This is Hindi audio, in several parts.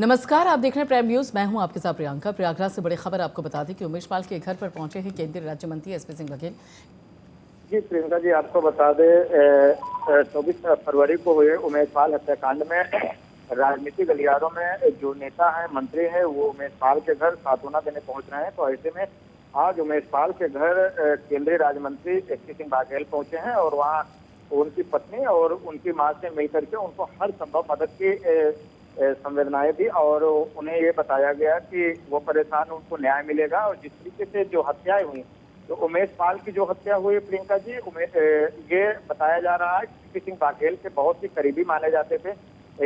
नमस्कार, आप देख रहे हैं प्राइम न्यूज। मैं हूं आपके साथ प्रियंका। प्रयागराज से बड़ी खबर आपको बता दें कि उमेश पाल के घर पर पहुंचे हैं केंद्रीय राज्य मंत्री एसपी सिंह बघेल। जी प्रियंका जी, आपको बता दें 24 फरवरी को हुए उमेश पाल हत्याकांड में राजनीतिक गलियारों में जो नेता है, मंत्री है, वो उमेश पाल के घर सांत्वना देने पहुंच रहे हैं। तो ऐसे में आज उमेश पाल के घर केंद्रीय राज्य मंत्री एसपी सिंह बघेल पहुंचे हैं और वहाँ उनकी पत्नी और उनकी मां से मिल करके उनको हर संभव मदद की संवेदनाएं दी और उन्हें ये बताया गया कि वो परेशान, उनको न्याय मिलेगा। और जिस तरीके से जो हत्याएं हुई, तो उमेश पाल की जो हत्या हुई प्रियंका जी, ये बताया जा रहा है कि एसपी सिंह बघेल के बहुत ही करीबी माने जाते थे,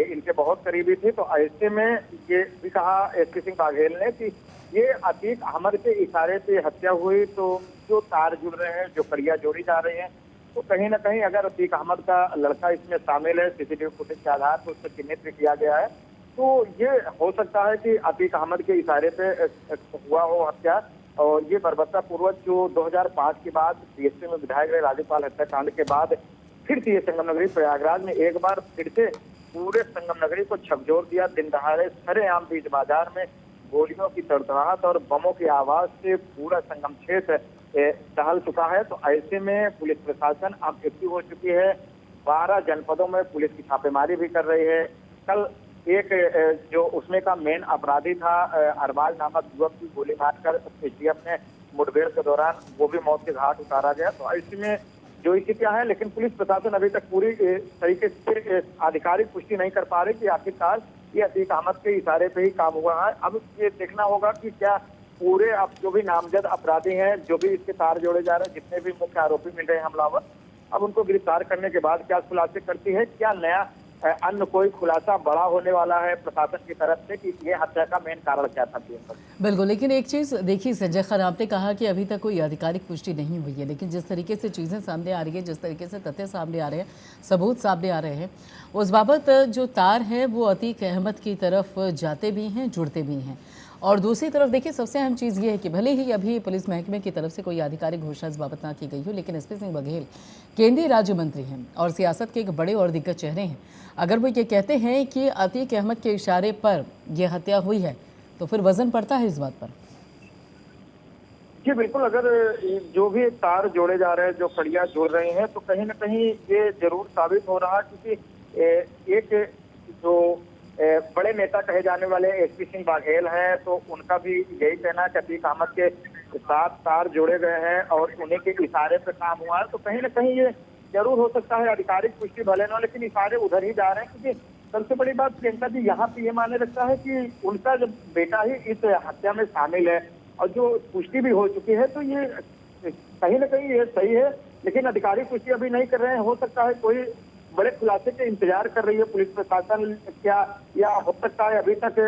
इनके बहुत करीबी थे। तो ऐसे में ये भी कहा एसपी सिंह बघेल ने कि ये अतीक अहमद के इशारे से हत्या हुई। तो जो तार जुड़ रहे हैं, जो कड़ियां जोड़ी जा रही हैं, तो कहीं ना कहीं अगर अतीक अहमद का लड़का इसमें शामिल है, सीसीटीवी फुटेज के आधार पर उसको चिन्हित भी किया गया है, तो ये हो सकता है कि अतीक अहमद के इशारे पे हुआ हो हत्या। और ये बर्बरता पूर्वक जो 2005 के बाद बीएसपी में विधायक रहे राज्यपाल हत्याकांड के बाद फिर से ये संगम नगरी प्रयागराज में एक बार फिर से पूरे संगम नगरी को झकझोर दिया। दिन दहाड़े सरेआम बीच बाजार में गोलियों की तड़तड़ाहट और बमों की आवाज से पूरा संगम क्षेत्र टहल चुका है। तो ऐसे में पुलिस प्रशासन अब एक्टिव हो चुकी है। 12 जनपदों में पुलिस की छापेमारी भी कर रही है। कल एक जो उसमें का मेन अपराधी था अरबाज नामक युवक की गोली मारकर एसटीएफ ने मुठभेड़ के दौरान वो भी मौत के घाट उतारा गया। तो ऐसे में जो स्थितियां हैं, लेकिन पुलिस प्रशासन अभी तक पूरी तरीके से आधिकारिक पुष्टि नहीं कर पा रही कि आखिरकार ये अतीक अहमद के इशारे पे ही काम हुआ है। अब ये देखना होगा कि क्या पूरे अब जो भी नामजद अपराधी हैं, जो भी इसके तार जोड़े जा रहे हैं, जितने भी मुख्य आरोपी मिल रहे हैं हमलावर, अब उनको गिरफ्तार करने के बाद क्या खुलासे करती है, क्या नया अन्य कोई खुलासा बड़ा होने वाला है प्रशासन की तरफ से कि ये हत्या का मेन कारण क्या था। बिल्कुल, लेकिन एक चीज़ देखिए संजय खान, आपने कहा कि अभी तक कोई आधिकारिक पुष्टि नहीं हुई है, लेकिन जिस तरीके से चीज़ें सामने आ रही है, जिस तरीके से तथ्य सामने आ रहे हैं, सबूत सामने आ रहे हैं, उस बाबत जो तार है वो अतीक अहमद की तरफ जाते भी हैं, जुड़ते भी हैं। और दूसरी तरफ देखिए, सबसे अहम चीज़ ये है कि भले ही अभी पुलिस महकमे की तरफ से कोई आधिकारिक घोषणा इस बाबत ना की गई हो, लेकिन एसपी सिंह बघेल केंद्रीय राज्य मंत्री हैं और सियासत के एक बड़े और दिग्गज चेहरे हैं। अगर वो ये कहते हैं कि अतीक अहमद के इशारे पर यह हत्या हुई है, तो फिर वजन पड़ता है इस बात पर। जी बिल्कुल, अगर जो भी तार जोड़े जा रहे हैं, जो कड़ियां जोड़ रही हैं, तो कहीं ना कहीं ये जरूर साबित हो रहा है क्योंकि एक जो बड़े नेता कहे जाने वाले एसपी सिंह बघेल हैं, तो उनका भी यही कहना है कि अतीक अहमद के साथ तार जोड़े गए हैं और उन्हीं के इशारे पे काम हुआ है। तो कहीं ना कहीं ये जरूर हो सकता है आधिकारिक पुष्टि भले ना, लेकिन इशारे उधर ही जा रहे हैं। क्योंकि सबसे बड़ी बात प्रियंका जी यहाँ पे ये माने रखता है कि उनका जब बेटा ही इस हत्या में शामिल है और जो पुष्टि भी हो चुकी है, तो ये कहीं ना कहीं ये सही है, लेकिन आधिकारिक पुष्टि अभी नहीं कर रहे हैं। हो सकता है कोई बड़े खुलासे के इंतजार कर रही है पुलिस प्रशासन क्या, या हो सकता है अभी तक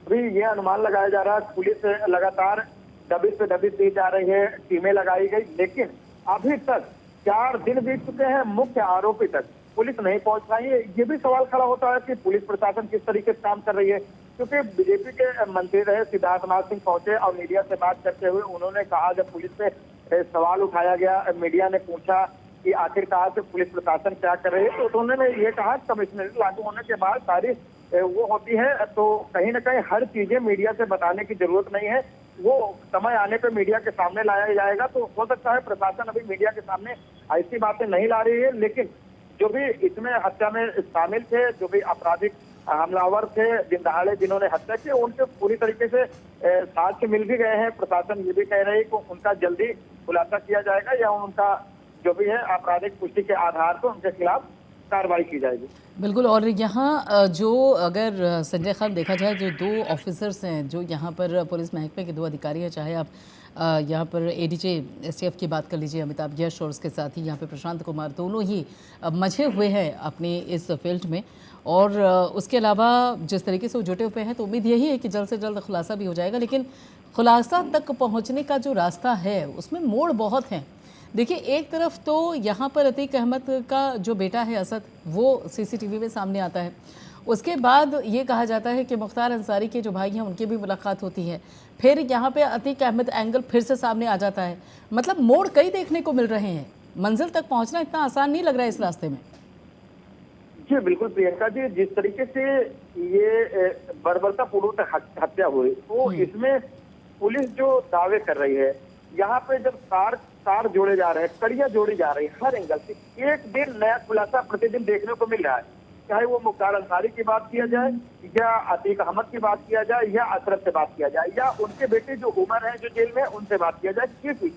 भी ये अनुमान लगाया जा रहा है। पुलिस लगातार दबिश पे दबिश दी जा रही है, टीमें लगाई गई, लेकिन अभी तक 4 दिन बीत चुके हैं, मुख्य आरोपी तक पुलिस नहीं पहुंच पाई है। ये भी सवाल खड़ा होता है कि पुलिस प्रशासन किस तरीके से काम कर रही है, क्योंकि बीजेपी के मंत्री रहे सिद्धार्थनाथ सिंह पहुंचे और मीडिया से बात करते हुए उन्होंने कहा, जब पुलिस पे सवाल उठाया गया, मीडिया ने पूछा कि आखिरकार से पुलिस प्रशासन क्या कर रही है, तो उन्होंने ये कहा कमिश्नरी लागू होने के बाद सारी वो होती है, तो कहीं ना कहीं हर चीजें मीडिया से बताने की जरूरत नहीं है, वो समय आने पे मीडिया के सामने लाया जाएगा। तो हो सकता है प्रशासन अभी मीडिया के सामने ऐसी बातें नहीं ला रही है, लेकिन जो भी इसमें हत्या में शामिल थे, जो भी आपराधिक हमलावर थे दिन दहाड़े जिन्होंने हत्या की, उनके पूरी तरीके से साक्ष्य मिल भी गए हैं। प्रशासन ये भी कह रही है कि उनका जल्दी खुलासा किया जाएगा या उनका जो भी है आपराधिक पुष्टि के आधार पर उनके खिलाफ कार्रवाई की जाएगी। बिल्कुल, और यहाँ जो अगर संजय खान देखा जाए, जो 2 ऑफिसर्स हैं, जो यहाँ पर पुलिस महकमे के 2 अधिकारी हैं, चाहे आप यहाँ पर एडीजे एसटीएफ की बात कर लीजिए अमिताभ यश, और उसके साथ ही यहाँ पे प्रशांत कुमार, दोनों ही मझे हुए हैं अपनी इस फील्ड में। और उसके अलावा जिस तरीके से वो जुटे हुए हैं, तो उम्मीद यही है कि जल्द से जल्द खुलासा भी हो जाएगा। लेकिन खुलासा तक पहुँचने का जो रास्ता है, उसमें मोड़ बहुत हैं। देखिए, एक तरफ तो यहाँ पर अतीक अहमद का जो बेटा है असद, वो सीसीटीवी में सामने आता है। उसके बाद ये कहा जाता है कि मुख्तार अंसारी के जो भाई हैं उनकी भी मुलाकात होती है। फिर यहाँ पे अतीक अहमद एंगल फिर से सामने आ जाता है। मतलब मोड़ कई देखने को मिल रहे हैं। मंजिल तक पहुँचना इतना आसान नहीं लग रहा है इस रास्ते में। जी बिल्कुल प्रियंका जी, जिस तरीके से ये बर्बरता पूर्वक हत्या हुई। तो इसमें पुलिस जो दावे कर रही है, यहाँ पे जब तार तार जोड़े जा रहे हैं, कड़ियां जोड़ी जा रही है, हर एंगल से एक दिन नया खुलासा प्रतिदिन देखने को मिल रहा है। चाहे वो मुख्तार अंसारी की बात किया जाए, या अतीक अहमद की बात किया जाए, या अशरफ से बात किया जाए, या उनके बेटे जो उमर है जो जेल में, उनसे बात किया जाए, क्योंकि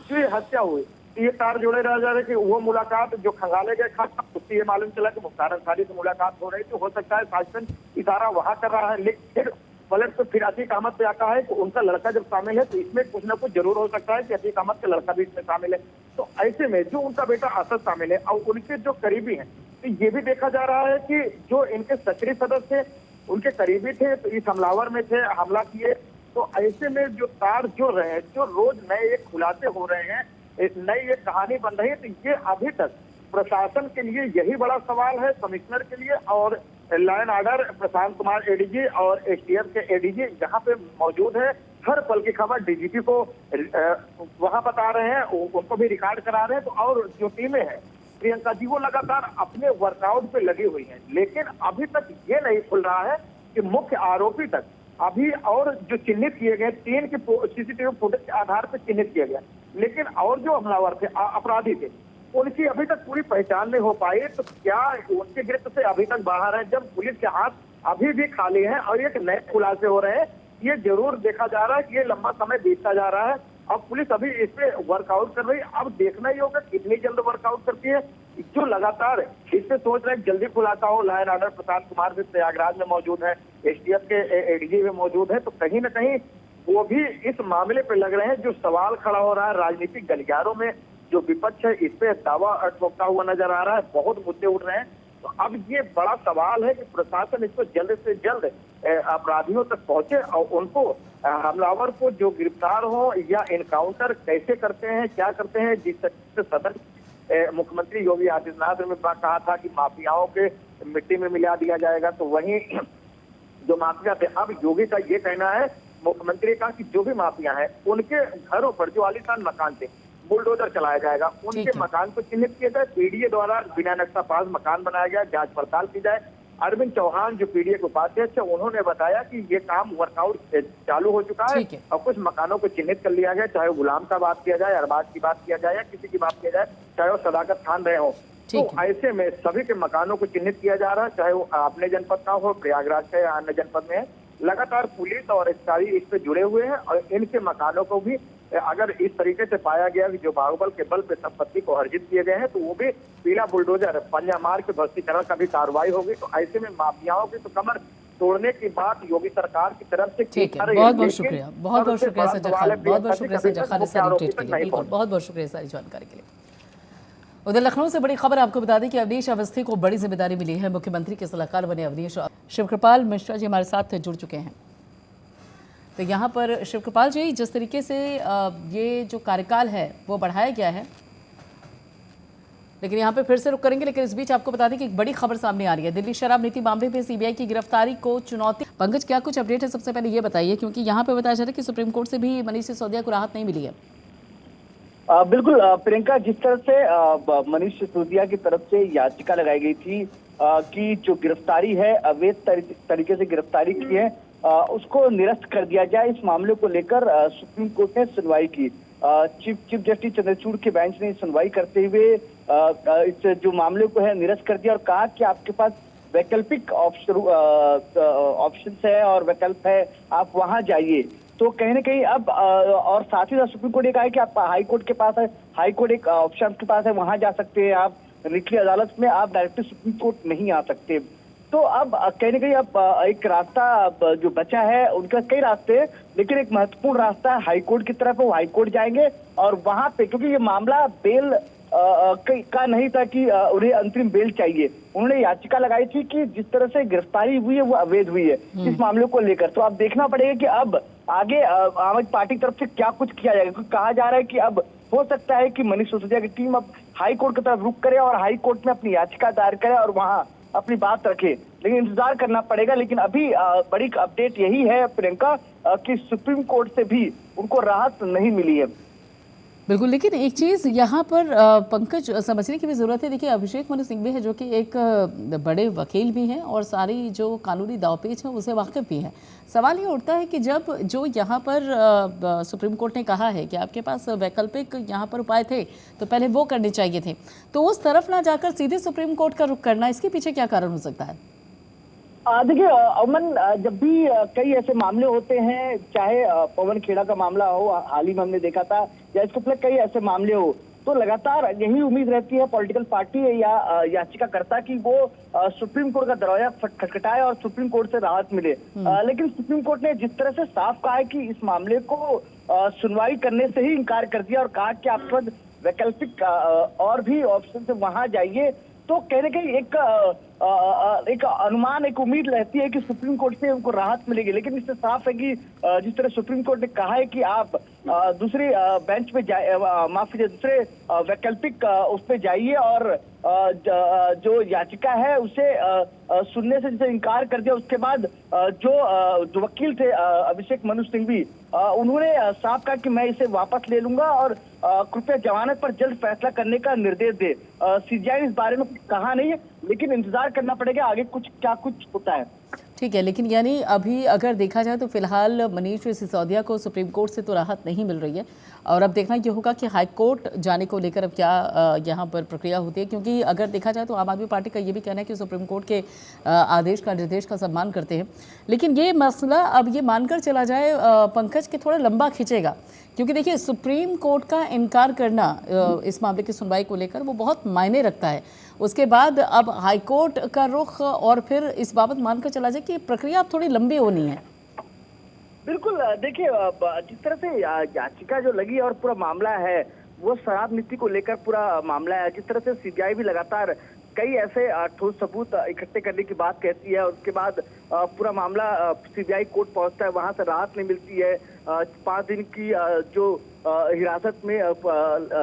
जो ये हत्या हुई, ये तार जोड़े रह जा रहे कि वो मुलाकात जो खंगाले गए खाता, उससे ये मालूम चला कि मुख्तार अंसारी से मुलाकात हो रही थी। हो सकता है शासन इशारा वहां कर रहा है, लेकिन पलट तो फिर अतीक अहमद पे आता है कि उनका लड़का जब शामिल है तो इसमें कुछ ना कुछ जरूर हो सकता है कि अतीक अहमद का लड़का भी इसमें शामिल है। तो ऐसे में जो उनका बेटा असद शामिल है और उनके जो करीबी हैं, तो ये भी देखा जा रहा है कि जो इनके सक्रिय सदस्य थे, उनके करीबी थे, तो इस हमलावर में थे, हमला किए। तो ऐसे में जो तार जोड़ रहे हैं, जो रोज नए एक खुलासे हो रहे हैं, एक नई एक कहानी बन रही है, तो ये अभी तक प्रशासन के लिए यही बड़ा सवाल है, कमिश्नर के लिए और law and order Prashant Kumar ADG और एसटीएफ के एडीजी यहाँ पे मौजूद है। हर पल की खबर डीजीपी को वहां बता रहे हैं, उनको भी रिकॉर्ड करा रहे हैं। तो और जो टीमें हैं प्रियंका जी, वो लगातार अपने वर्कआउट पे लगी हुई हैं, लेकिन अभी तक ये नहीं खुल रहा है कि मुख्य आरोपी तक अभी और जो चिन्हित किए गए 3 की सीसीटीवी फुटेज के आधार पर चिन्हित किया गया, लेकिन और जो हमलावर थे, अपराधी थे, उनकी अभी तक पूरी पहचान नहीं हो पाई। तो क्या उनके गिरफ्त से अभी तक बाहर है, जब पुलिस के हाथ अभी भी खाली हैं और एक नए खुलासे हो रहे हैं? ये जरूर देखा जा रहा है कि ये लंबा समय बीतता जा रहा है। अब पुलिस अभी इस पे वर्कआउट कर रही है, अब देखना ही होगा कितनी जल्द वर्कआउट करती है। जो लगातार इस पे सोच रहे हैं जल्दी खुलासा हो। Law and order Prashant Kumar भी प्रयागराज में मौजूद है, एसटीएफ के एडीजी में मौजूद है, तो कहीं ना कहीं वो भी इस मामले पे लग रहे हैं। जो सवाल खड़ा हो रहा है राजनीतिक गलियारों में, जो विपक्ष है, इस पे दावा ठोकता हुआ नजर आ रहा है, बहुत मुद्दे उठ रहे हैं। तो अब ये बड़ा सवाल है कि प्रशासन इसको जल्द से जल्द अपराधियों तक पहुंचे और उनको हमलावर को जो गिरफ्तार हो या इनकाउंटर कैसे करते हैं, क्या करते हैं। जिस सदन मुख्यमंत्री योगी आदित्यनाथ ने कहा था कि माफियाओं के मिट्टी में मिला दिया जाएगा, तो वहीं जो माफिया थे, अब योगी का ये कहना है, मुख्यमंत्री का, कि जो भी माफिया है उनके घरों पर जो आलीशान मकान थे, बुलडोजर चलाया जाएगा, उनके मकान को चिन्हित किया जाए, पीडीए द्वारा बिना नक्शा पास मकान बनाया गया, जांच पड़ताल की जाए। अरविंद चौहान जो पीडीए के उपाध्यक्ष है, उन्होंने बताया कि ये काम वर्कआउट चालू हो चुका है और कुछ मकानों को चिन्हित कर लिया गया, चाहे वो गुलाम का बात किया जाए, अरबाज की बात किया जाए या किसी की बात किया जाए, चाहे वो सदाकत खान रहे हो। तो ऐसे में सभी के मकानों को चिन्हित किया जा रहा है, चाहे वो अपने जनपद का हो, प्रयागराज का या अन्य जनपद में है। लगातार पुलिस और अधिकारी इस पे जुड़े हुए हैं और इनके मकानों को भी अगर इस तरीके से पाया गया कि जो बाहुबल के बल पे संपत्ति को अर्जित किए गए हैं, तो वो भी पीला बुलडोजर पंजा मार के ध्वस्तीकरण का भी कार्रवाई होगी। तो ऐसे में माफियाओं की तो कमर तोड़ने की बात योगी सरकार की तरफ से ठीक है। बहुत बहुत शुक्रिया, बहुत बहुत शुक्रिया संजय खान, बहुत बहुत शुक्रिया संजय खान इस सारी अपडेट के लिए। बिल्कुल, बहुत बहुत शुक्रिया सारी जानकारी के लिए। उधर लखनऊ से बड़ी खबर आपको बता दें कि अवनीश अवस्थी को बड़ी जिम्मेदारी मिली है। मुख्यमंत्री के सलाहकार बने अवनीश। शिवकृपाल मिश्रा जी हमारे साथ जुड़ चुके हैं। तो यहाँ पर शिवकृपाल जी, जिस तरीके से ये जो कार्यकाल है वो बढ़ाया गया है, लेकिन यहाँ पे फिर से रुक करेंगे, लेकिन इस बीच आपको बता दें कि एक बड़ी खबर सामने आ रही है। दिल्ली शराब नीति मामले में सीबीआई की गिरफ्तारी को चुनौती। पंकज, क्या कुछ अपडेट है? सबसे पहले ये बताइए, क्योंकि यहाँ पे बताया जा रहा है कि सुप्रीम कोर्ट से भी मनीष सिसोदिया को राहत नहीं मिली है। बिल्कुल प्रियंका, जिस तरह से मनीष सिसोदिया की तरफ से याचिका लगाई गई थी कि जो गिरफ्तारी है, अवैध तरीके से गिरफ्तारी की है, उसको निरस्त कर दिया जाए, इस मामले को लेकर सुप्रीम कोर्ट ने सुनवाई की। चीफ जस्टिस चंद्रचूड़ के बेंच ने सुनवाई करते हुए इस जो मामले को है निरस्त कर दिया और कहा कि आपके पास वैकल्पिक ऑप्शन है और वैकल्प है, आप वहां जाइए। तो कहीं ना कहीं अब और साथ ही साथ सुप्रीम कोर्ट ने कहा है कि आप हाई कोर्ट के पास है, हाई कोर्ट एक ऑप्शन आपके पास है, वहां जा सकते हैं आप। निचली अदालत में आप डायरेक्टली सुप्रीम कोर्ट नहीं आ सकते। तो अब कहीं ना कहीं अब एक रास्ता जो बचा है, उनके पास कई रास्ते हैं, लेकिन एक महत्वपूर्ण रास्ता हाई कोर्ट की तरफ है। वो हाई कोर्ट जाएंगे और वहां पे, क्योंकि ये मामला बेल का नहीं था कि उन्हें अंतरिम बेल चाहिए, उन्होंने याचिका लगाई थी कि जिस तरह से गिरफ्तारी हुई है वो अवैध हुई है, इस मामले को लेकर। तो अब देखना पड़ेगा कि अब आगे आम आदमी पार्टी की तरफ से क्या कुछ किया जाएगा, क्योंकि कहा जा रहा है कि अब हो सकता है कि मनीष सिसोदिया की टीम अब हाई कोर्ट की तरफ रुख करे और हाई कोर्ट में अपनी याचिका दायर करे और वहां अपनी बात रखे। लेकिन इंतजार करना पड़ेगा। लेकिन अभी बड़ी अपडेट यही है प्रियंका कि सुप्रीम कोर्ट से भी उनको राहत नहीं मिली है। बिल्कुल, लेकिन एक चीज़ यहाँ पर पंकज समझने की भी ज़रूरत है। देखिए, अभिषेक मनु सिंघवी है जो कि एक बड़े वकील भी हैं और सारी जो कानूनी दांवपेच है उसे वाकिफ़ भी हैं। सवाल ये उठता है कि जब जो यहाँ पर सुप्रीम कोर्ट ने कहा है कि आपके पास वैकल्पिक यहाँ पर उपाय थे तो पहले वो करने चाहिए थे, तो उस तरफ ना जाकर सीधे सुप्रीम कोर्ट का रुख करना, इसके पीछे क्या कारण हो सकता है? देखिए अमन, जब भी कई ऐसे मामले होते हैं, चाहे पवन खेड़ा का मामला हो, हाल ही में हमने देखा था, या इसके पहले कई ऐसे मामले हो, तो लगातार यही उम्मीद रहती है पॉलिटिकल पार्टी या याचिकाकर्ता की वो सुप्रीम कोर्ट का दरवाजा खटखटाए और सुप्रीम कोर्ट से राहत मिले। लेकिन सुप्रीम कोर्ट ने जिस तरह से साफ कहा है कि इस मामले को सुनवाई करने से ही इनकार कर दिया और कहा कि आप तुरंत वैकल्पिक और भी ऑप्शन से वहां जाइए, तो कहीं ना कहीं एक अनुमान, एक उम्मीद रहती है कि सुप्रीम कोर्ट से उनको राहत मिलेगी। लेकिन इससे साफ है कि जिस तरह सुप्रीम कोर्ट ने कहा है कि आप दूसरे बेंच पे जाए, माफ कीजिए, दूसरे वैकल्पिक उस पे जाइए और जो याचिका है उसे सुनने से जिसे इनकार कर दिया, उसके बाद जो वकील थे अभिषेक मनु सिंघवी, उन्होंने साफ कहा कि मैं इसे वापस ले लूंगा और कृपया जमानत पर जल्द फैसला करने का निर्देश दे। सीजीआई इस बारे में कुछ कहा नहीं है, लेकिन इंतजार करना पड़ेगा आगे कुछ होता है। ठीक है, लेकिन यानी अभी अगर देखा जाए तो फिलहाल मनीष सिसोदिया को सुप्रीम कोर्ट से तो राहत नहीं मिल रही है और अब देखना ये होगा कि हाई कोर्ट जाने को लेकर अब क्या यहाँ पर प्रक्रिया होती है, क्योंकि अगर देखा जाए तो आम आदमी पार्टी का ये भी कहना है कि सुप्रीम कोर्ट के आदेश का, निर्देश का सम्मान करते हैं। लेकिन ये मसला अब ये मानकर चला जाए पंकज के थोड़ा लंबा खींचेगा, क्योंकि देखिए सुप्रीम कोर्ट का इनकार करना इस मामले की सुनवाई को लेकर वो बहुत मायने रखता है। उसके बाद अब हाई कोर्ट का रुख और फिर इस बाबत मानकर चला जाए कि प्रक्रिया अब थोड़ी लंबी होनी है। बिल्कुल, देखिए जिस तरह से याचिका जो लगी और पूरा मामला है वो शराब नीति को लेकर पूरा मामला है। जिस तरह से सीबीआई भी लगातार कई ऐसे ठोस सबूत इकट्ठे करने की बात कहती है, उसके बाद पूरा मामला सीबीआई कोर्ट पहुंचता है, वहां से राहत नहीं मिलती है। 5 दिन की जो हिरासत में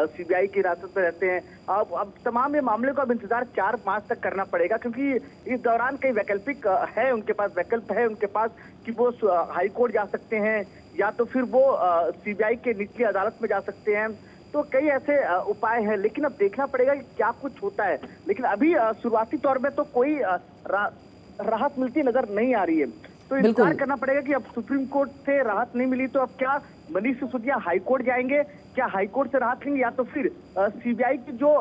सीबीआई की हिरासत में रहते हैं। अब तमाम ये मामले को अब इंतजार 4 मार्च तक करना पड़ेगा, क्योंकि इस दौरान कई वैकल्पिक है उनके पास, वैकल्प है उनके पास कि वो हाई कोर्ट जा सकते हैं या तो फिर वो सीबीआई के निचली अदालत में जा सकते हैं। तो कई ऐसे उपाय हैं, लेकिन अब देखना पड़ेगा कि क्या कुछ होता है। लेकिन अभी शुरुआती तौर में तो कोई राहत मिलती नजर नहीं आ रही है, तो इंतजार करना पड़ेगा कि अब सुप्रीम कोर्ट से राहत नहीं मिली तो अब क्या मनीष सिसोदिया हाई कोर्ट जाएंगे, क्या हाई कोर्ट से राहत लेंगे, या तो फिर सीबीआई की जो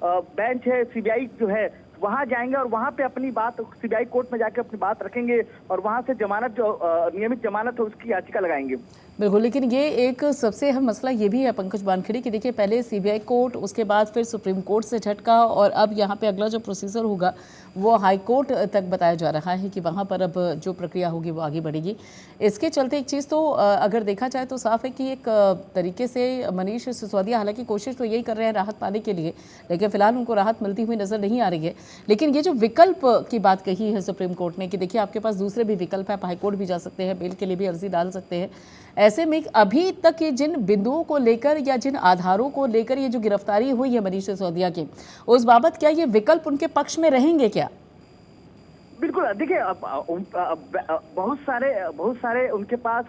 बेंच है, सीबीआई जो है वहां जाएंगे और वहां पे अपनी बात सीबीआई कोर्ट में जाकर अपनी बात रखेंगे और वहां से जमानत, जो नियमित जमानत है उसकी याचिका लगाएंगे। बिल्कुल, लेकिन ये एक सबसे अहम मसला ये भी है पंकज वानखेड़े कि देखिए पहले सीबीआई कोर्ट, उसके बाद फिर सुप्रीम कोर्ट से झटका और अब यहाँ पे अगला जो प्रोसीजर होगा वो हाई कोर्ट तक बताया जा रहा है कि वहाँ पर अब जो प्रक्रिया होगी वो आगे बढ़ेगी। इसके चलते एक चीज़ तो अगर देखा जाए तो साफ है कि एक तरीके से मनीष सिसोदिया हालांकि कोशिश तो यही कर रहे हैं राहत पाने के लिए, लेकिन फिलहाल उनको राहत मिलती हुई नजर नहीं आ रही है। लेकिन ये जो विकल्प की बात कही है सुप्रीम कोर्ट ने कि देखिए आपके पास दूसरे भी विकल्प है, आप हाई कोर्ट भी जा सकते हैं, बेल के लिए भी अर्जी डाल सकते हैं। ऐसे में अभी तक ये जिन बिंदुओं को लेकर या जिन आधारों को लेकर ये जो गिरफ्तारी हुई है मनीष सिसोदिया की, उस बाबत क्या ये विकल्प उनके पक्ष में रहेंगे क्या? बिल्कुल, देखिए बहुत सारे उनके पास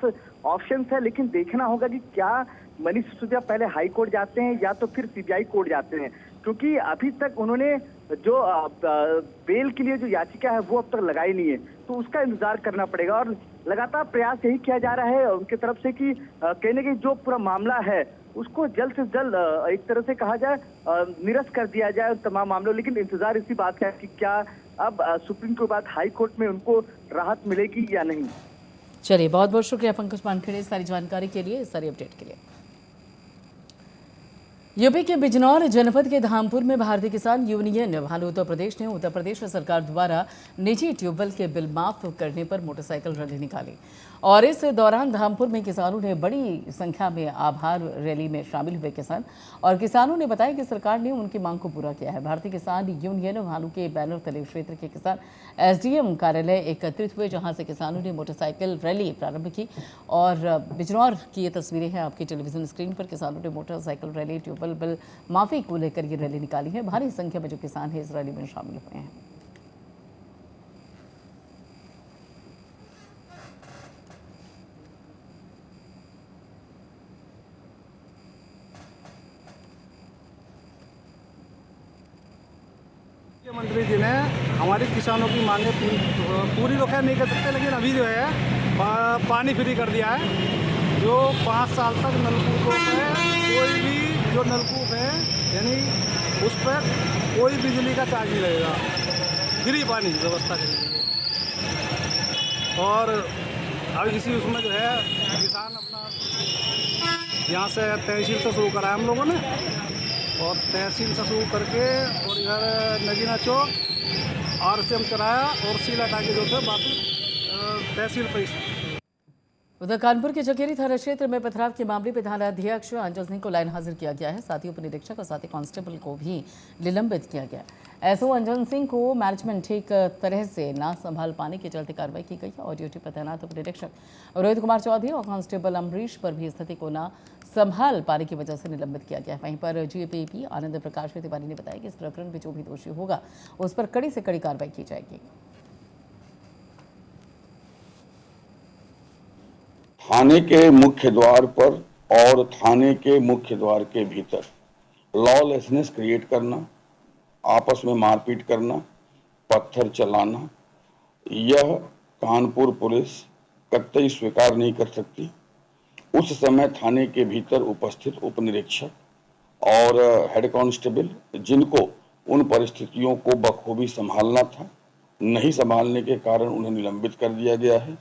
ऑप्शंस है, लेकिन देखना होगा कि क्या मनीष सिसोदिया पहले हाई कोर्ट जाते हैं या तो फिर सीबीआई कोर्ट जाते हैं, क्योंकि अभी तक उन्होंने जो बेल के लिए जो याचिका है वो अब तक लगाई नहीं है, तो उसका इंतजार करना पड़ेगा। और लगातार प्रयास यही किया जा रहा है उनकी तरफ से कि कहने की जो पूरा मामला है उसको जल्द से जल्द एक तरह से कहा जाए निरस्त कर दिया जाए तमाम मामलों। लेकिन इंतजार इसी बात का है कि क्या अब सुप्रीम के बाद हाई कोर्ट में उनको राहत मिलेगी या नहीं। चलिए, बहुत बहुत शुक्रिया पंकज वानखेड़े इस सारी जानकारी के लिए, इस सारी अपडेट के लिए। यूपी के बिजनौर जनपद के धामपुर में भारतीय किसान यूनियन भानु उत्तर प्रदेश ने उत्तर प्रदेश सरकार द्वारा निजी ट्यूबवेल के बिल माफ करने पर मोटरसाइकिल रैली निकाली और इस दौरान धामपुर में किसानों ने बड़ी संख्या में आभार रैली में शामिल हुए किसान और किसानों ने बताया कि सरकार ने उनकी मांग को पूरा किया है। भारतीय किसान यूनियन भानु के बैनर तले क्षेत्र के किसान एसडीएम कार्यालय एकत्रित हुए, जहां से किसानों ने मोटरसाइकिल रैली प्रारंभ की और बिजनौर की ये तस्वीरें हैं आपकी टेलीविजन स्क्रीन पर। किसानों ने मोटरसाइकिल रैली, ट्यूबवेल बिल माफी को लेकर ये रैली निकाली है। भारी संख्या में जो किसान हैं इस रैली में शामिल हुए हैं। मुख्यमंत्री जी ने हमारी किसानों की मांगे पूरी तो खैर नहीं कर सकते, लेकिन अभी जो है पानी फ्री कर दिया है। जो 5 साल तक नलकूपों पे कोई भी जो नलकूप है यानी उस पर कोई बिजली का चार्ज नहीं लगेगा, फ्री पानी व्यवस्था करेगी। और अब इसी उसमें जो है किसान अपना यहाँ से तहसील से शुरू करा है हम लोगों ने, और तहसील से शुरू करके और इधर नगीना चौक RCM कराया और सीला टाके जो थे बाकी तहसील पर। उधर कानपुर के चकेरी थाना क्षेत्र में पथराव के मामले में थानाध्यक्ष अंजल सिंह को लाइन हाजिर किया गया है। साथ ही उप निरीक्षक और साथ ही कांस्टेबल को भी निलंबित किया गया है। एसओ अंजल सिंह को मैनेजमेंट ठीक तरह से ना संभाल पाने के चलते कार्रवाई की गई है और ड्यूटी पर तैनात उप निरीक्षक रोहित कुमार चौधरी और कांस्टेबल अमरीश पर भी स्थिति को ना संभाल पाने की वजह से निलंबित किया गया है। वहीं पर GAPP आनंद प्रकाश तिवारी ने बताया कि इस प्रकरण में जो भी दोषी होगा उस पर कड़ी से कड़ी कार्रवाई की जाएगी। थाने के मुख्य द्वार पर और थाने के मुख्य द्वार के भीतर लॉलेसनेस क्रिएट करना, आपस में मारपीट करना, पत्थर चलाना, यह कानपुर पुलिस कतई स्वीकार नहीं कर सकती। उस समय थाने के भीतर उपस्थित उप निरीक्षक और हेड कांस्टेबल जिनको उन परिस्थितियों को बखूबी संभालना था, नहीं संभालने के कारण उन्हें निलंबित कर दिया गया है।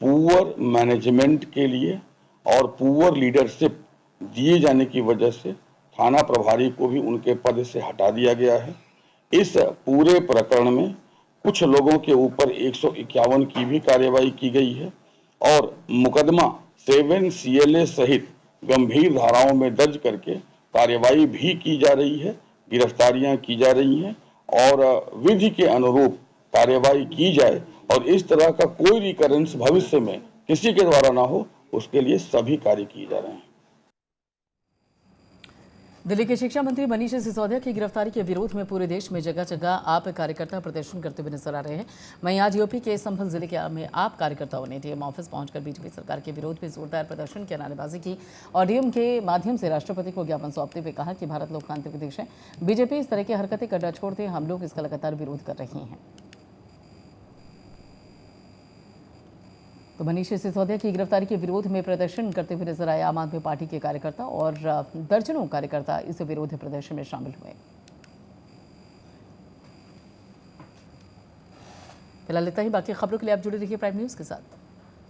पुअर मैनेजमेंट के लिए और पुअर लीडरशिप दिए जाने की वजह से थाना प्रभारी को भी उनके पद से हटा दिया गया है। इस पूरे प्रकरण में कुछ लोगों के ऊपर 151 की भी कार्रवाई की गई है और मुकदमा 7 CLA सहित गंभीर धाराओं में दर्ज करके कार्रवाई भी की जा रही है, गिरफ्तारियां की जा रही हैं और विधि के अनुरूप कार्रवाई की जाए और इस तरह का कोई रिकरेंस भविष्य में किसी के द्वारा ना हो, उसके लिए सभी कार्य किए जा रहे हैं। दिल्ली के शिक्षा मंत्री मनीष सिसोदिया की गिरफ्तारी के विरोध में पूरे देश में जगह जगह आप कार्यकर्ता प्रदर्शन करते हुए नजर आ रहे हैं। वहीं आज यूपी के संभल जिले के में आप कार्यकर्ताओं ने डीएम ऑफिस पहुंचकर बीजेपी सरकार के विरोध में जोरदार प्रदर्शन की, नारेबाजी की और डीएम के माध्यम से राष्ट्रपति को ज्ञापन सौंपते हुए कहा कि भारत लोकतांत्रिक देश है, बीजेपी इस तरह की हरकतें करना छोड़ दे, हम लोग इसका लगातार विरोध कर रहे हैं। तो मनीष सिसोदिया की गिरफ्तारी के विरोध में प्रदर्शन करते हुए नजर आए आम आदमी पार्टी के कार्यकर्ता और दर्जनों कार्यकर्ता इस विरोध प्रदर्शन में शामिल हुए। फिलहाल इतना ही, बाकी खबरों के लिए आप जुड़े रहिए प्राइम न्यूज़ के साथ।